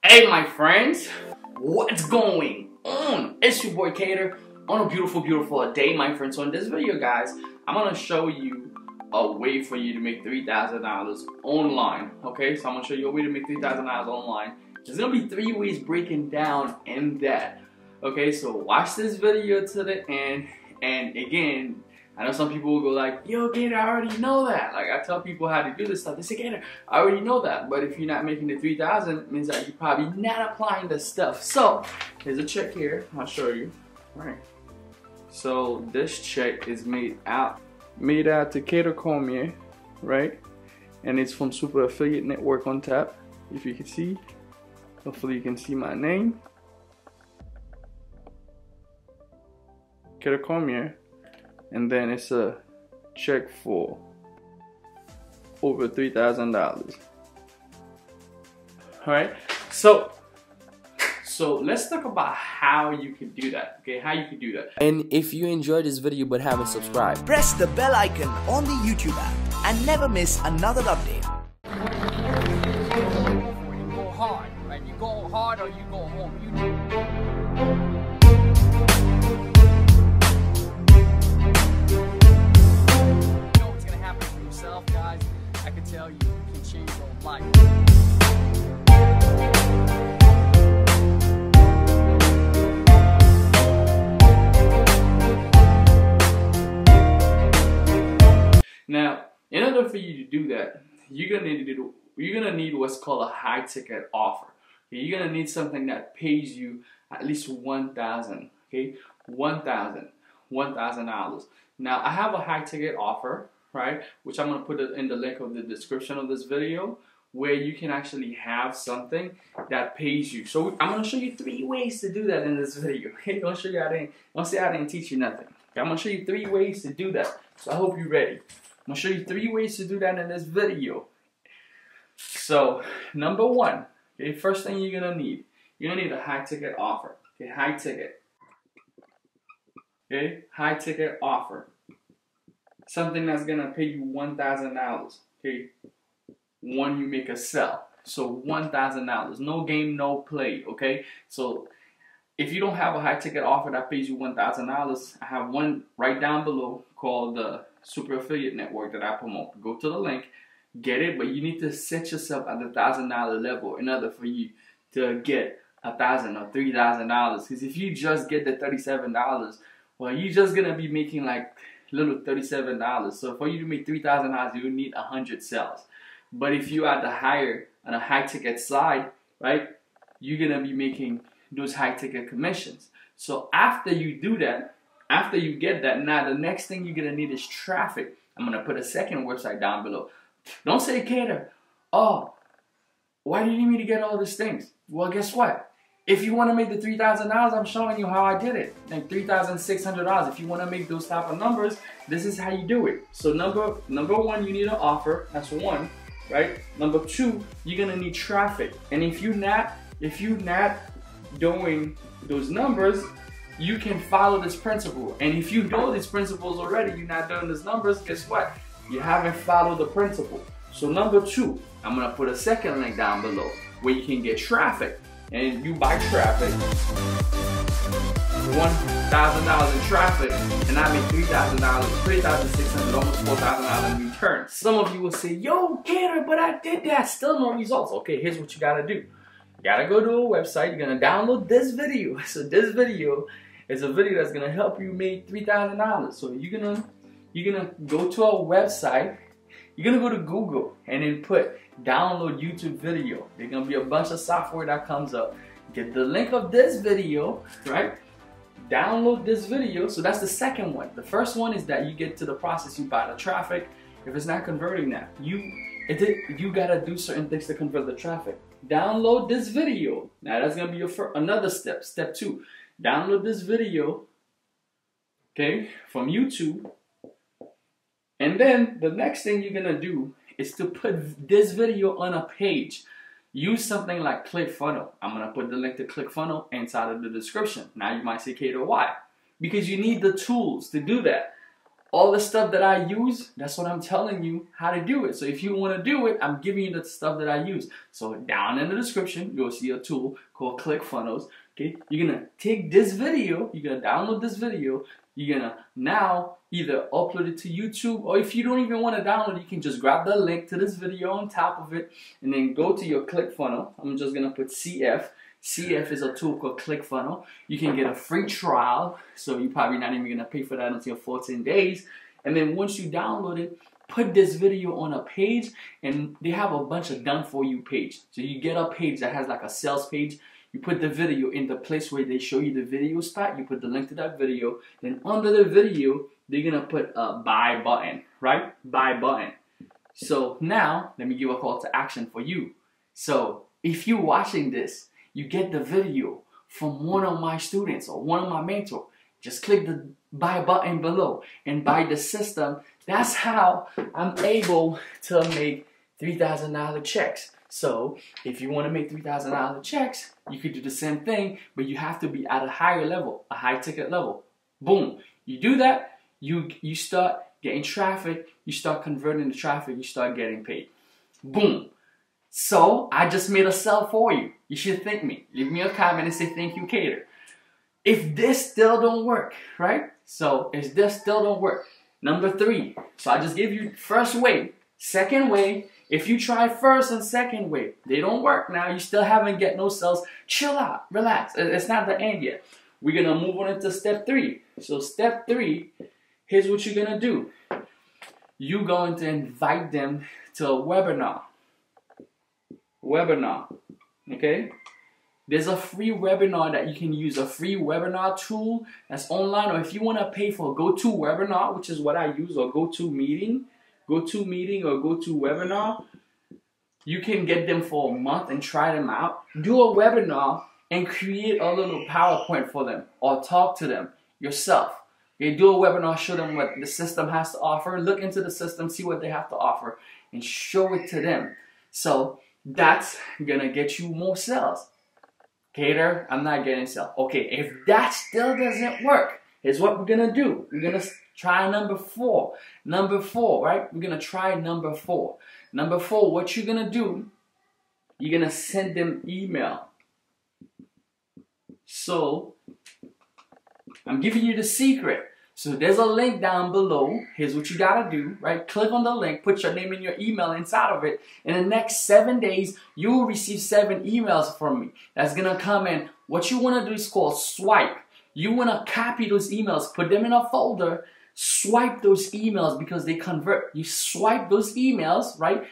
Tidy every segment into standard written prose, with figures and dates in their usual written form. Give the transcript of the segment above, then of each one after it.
Hey my friends, what's going on? It's your boy Cater on a beautiful day, my friends. So in this video, guys, I'm gonna show you a way for you to make $3,000 online. Okay, so I'm gonna show you a way to make $3,000 online. There's gonna be 3 ways breaking down in that. Okay, so watch this video to the end. And again, I know some people will go like, yo, Gator, I already know that. Like, I tell people how to do this stuff. They say, Gator, I already know that. But if you're not making the 3,000, it means that you're probably not applying the stuff. So, here's a check here. I'll show you. All right. So, this check is made out to Cater Cormier, right? And it's from Super Affiliate Network on tap. If you can see. Hopefully you can see my name. Cater Cormier. And then it's a check for over $3,000. Alright, so let's talk about how you can do that. Okay, how you can do that. And if you enjoyed this video but haven't subscribed, press the bell icon on the YouTube app and never miss another update. You go hard, right? You go hard or you go home. Guys, I can tell you can change your life. Now, in order for you to do that, you're gonna need what's called a high ticket offer. Okay? You're gonna need something that pays you at least $1,000. Okay, $1,000. Now, I have a high ticket offer, right, which I'm going to put it in the link of the description of this video, where you can actually have something that pays you. So I'm going to show you 3 ways to do that in this video. Okay, don't say I didn't teach you nothing. Okay, I'm going to show you 3 ways to do that. So I hope you're ready. I'm going to show you 3 ways to do that in this video. So number 1, okay, first thing you're going to need a high ticket offer. Okay, high ticket. Okay, high ticket offer. Something that's gonna pay you $1,000. Okay, one you make a sell. So $1,000. No game, no play. Okay, so if you don't have a high ticket offer that pays you $1,000, I have one right down below called the Super Affiliate Network that I promote. Go to the link, get it, but you need to set yourself at the $1,000 level in order for you to get $1,000 or $3,000. Because if you just get the $37, well, you're just gonna be making like little $37. So for you to make $3,000, you need 100 sales. But if you are on a high ticket side, right, you're gonna be making those high ticket commissions. So after you do that, after you get that, now the next thing you're gonna need is traffic. I'm gonna put a second website down below. Don't say, Cater, oh, why do you need me to get all these things? Well, guess what? If you want to make the $3,000, I'm showing you how I did it. Like $3,600. If you want to make those type of numbers, this is how you do it. So number 1, you need an offer. That's 1, right? Number 2, you're gonna need traffic. And if you're not doing those numbers, you can follow this principle. And if you know these principles already, you're not doing these numbers, guess what? You haven't followed the principle. So number 2, I'm gonna put a second link down below where you can get traffic. And you buy traffic, $1,000 in traffic, and I make $3,000, $3,600, almost $4,000 in return. Some of you will say, yo, Gator, but I did that, still no results. Okay, here's what you gotta do. You gotta go to a website, you're gonna download this video. So this video is a video that's gonna help you make $3,000. So you're gonna go to a website, you're gonna go to Google and then put download YouTube video. There's gonna be a bunch of software that comes up. Get the link of this video, right? Download this video. So that's the second one. The first one is that you get to the process, you buy the traffic. If it's not converting that, you gotta do certain things to convert the traffic. Download this video. Now that's gonna be another step. Step 2, download this video, okay, from YouTube. And then the next thing you're gonna do is to put this video on a page. Use something like ClickFunnels. I'm gonna put the link to ClickFunnels inside of the description. Now you might say, Cater, why? Because you need the tools to do that. all the stuff that I use, that's what I'm telling you how to do it. So if you want to do it, I'm giving you the stuff that I use. So down in the description, you'll see a tool called ClickFunnels. Okay, you're gonna take this video, you're gonna download this video, you're gonna now either upload it to YouTube, or if you don't even want to download, you can just grab the link to this video on top of it, and then go to your ClickFunnels. I'm just gonna put CF. CF is a tool called ClickFunnels. You can get a free trial, so you're probably not even going to pay for that until 14 days. And then once you download it, put this video on a page, and they have a bunch of done-for-you page. So you get a page that has like a sales page. You put the video in the place where they show you the video spot. You put the link to that video. Then under the video, they're going to put a buy button, right? Buy button. So now, let me give a call to action for you. So if you're watching this, you get the video from one of my students or one of my mentors, just click the buy button below and buy the system. That's how I'm able to make $3,000 checks. So if you want to make $3,000 checks, you could do the same thing, but you have to be at a higher level, a high ticket level. Boom. You do that, you start getting traffic, you start converting the traffic, you start getting paid. Boom. So I just made a sell for you. You should thank me. Leave me a comment and say thank you, Cater. If this still don't work, right? So if this still don't work, number 3. So I just gave you first way, second way. If you try first and second way, they don't work now, you still haven't get no sales, chill out, relax. It's not the end yet. We're gonna move on into step 3. So step 3, here's what you're gonna do. You're going to invite them to a webinar. Okay? There's a free webinar that you can use, a free webinar tool that's online, or if you want to pay for GoToWebinar, which is what I use, or GoToMeeting or GoToWebinar, you can get them for a month and try them out. Do a webinar and create a little PowerPoint for them, or talk to them yourself. Okay, do a webinar, show them what the system has to offer, look into the system, see what they have to offer, and show it to them. So that's gonna get you more sales. Cater, I'm not getting sales. Okay, if that still doesn't work, here's what we're gonna do. We're gonna try number 4. Number 4, right? We're gonna try number 4. Number 4, what you're gonna do, you're gonna send them email. So, I'm giving you the secret. So there's a link down below. Here's what you gotta do, right? Click on the link, put your name and your email inside of it. In the next 7 days, you will receive 7 emails from me. That's gonna come in. What you wanna do is called swipe. You wanna copy those emails, put them in a folder, swipe those emails because they convert. You swipe those emails, right?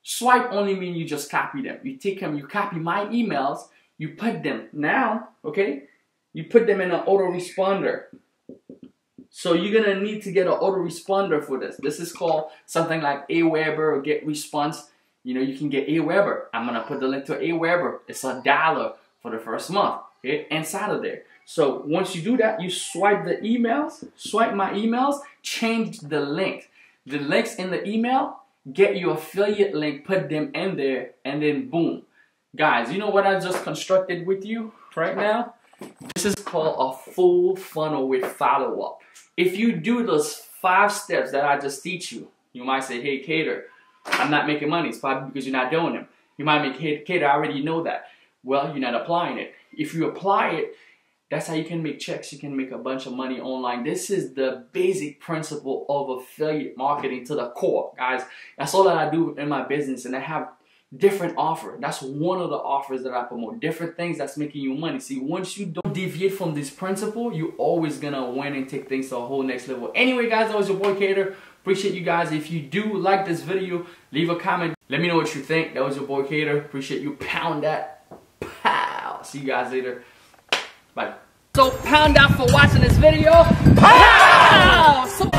Swipe only means you just copy them. You take them, you copy my emails, you put them now, okay? You put them in an autoresponder. So you're going to need to get an autoresponder for this. This is called something like Aweber or GetResponse. You know, you can get Aweber. I'm going to put the link to Aweber. It's $1 for the first month, okay, inside of there. So once you do that, you swipe the emails, swipe my emails, change the link. The links in the email, get your affiliate link, put them in there, and then boom. Guys, you know what I just constructed with you right now? This is called a full funnel with follow-up. If you do those 5 steps that I just teach you, you might say, hey, Cater, I'm not making money. It's probably because you're not doing them. You might make, hey, Cater, I already know that. Well, you're not applying it. If you apply it, that's how you can make checks. You can make a bunch of money online. This is the basic principle of affiliate marketing to the core, guys. That's all that I do in my business, and I have different offer. That's one of the offers that I promote. Different things that's making you money. See, once you don't deviate from this principle, you're always gonna win and take things to a whole next level. Anyway, guys, that was your boy Cater. Appreciate you guys. If you do like this video, leave a comment. Let me know what you think. That was your boy Cater. Appreciate you. Pound that. Pow. See you guys later. Bye. So pound out for watching this video. Pow! So